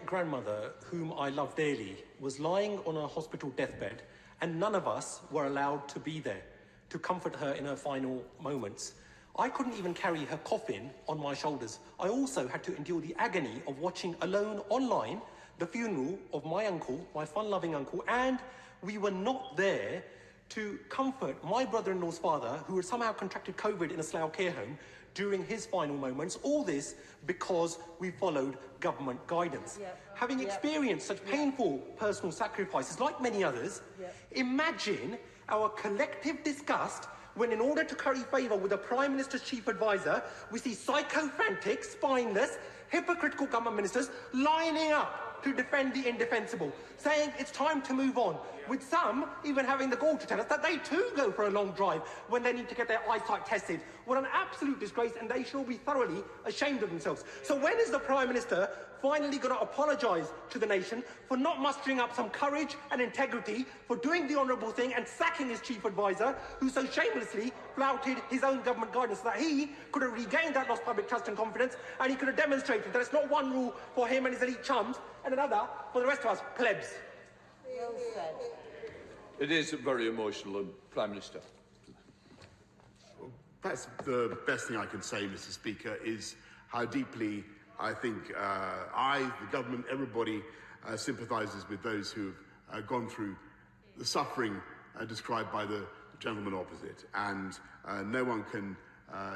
grandmother, whom I love dearly, was lying on a hospital deathbed, and none of us were allowed to be there to comfort her in her final moments. I couldn't even carry her coffin on my shoulders. I also had to endure the agony of watching alone online the funeral of my uncle, my fun-loving uncle, and we were not there to comfort my brother-in-law's father, who had somehow contracted COVID in a Slough care home during his final moments. All this because we followed government guidance. Having experienced such painful personal sacrifices, like many others, imagine our collective disgust when, in order to curry favour with the Prime Minister's chief advisor, we see sycophantic, spineless, hypocritical government ministers lining up to defend the indefensible, saying it's time to move on, with some even having the gall to tell us that they too go for a long drive when they need to get their eyesight tested. What an absolute disgrace, and they should be thoroughly ashamed of themselves. So when is the Prime Minister finally going to apologise to the nation for not mustering up some courage and integrity, for doing the honourable thing and sacking his chief advisor, who so shamelessly flouted his own government guidance, so that he could have regained that lost public trust and confidence, and he could have demonstrated that it's not one rule for him and his elite chums and another for the rest of us plebs. Well said. It is very emotional, Prime Minister. Perhaps the best thing I can say, Mr. Speaker, is how deeply I think the government, everybody sympathises with those who have gone through the suffering described by the gentleman opposite. And no one can,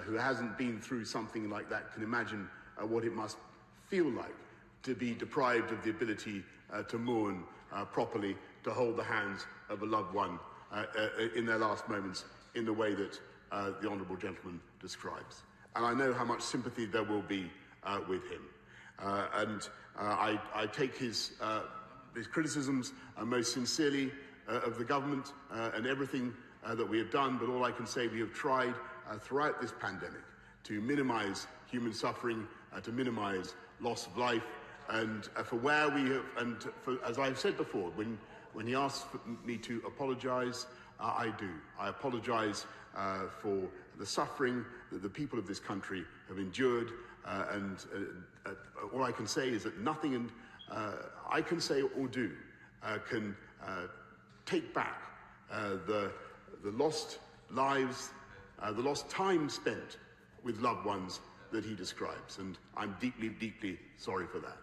who hasn't been through something like that, can imagine what it must feel like to be deprived of the ability to mourn properly, to hold the hands of a loved one in their last moments in the way that the honourable gentleman describes. And I know how much sympathy there will be with him. I take his criticisms most sincerely of the government and everything that we have done, but all I can say, we have tried throughout this pandemic to minimise human suffering, to minimise loss of life, and for where we have, and for, as I've said before, when he asks me to apologise, I do. I apologise for the suffering that the people of this country have endured, and all I can say is that nothing I can say or do can take back the lost lives, the lost time spent with loved ones that he describes, and I'm deeply, deeply sorry for that.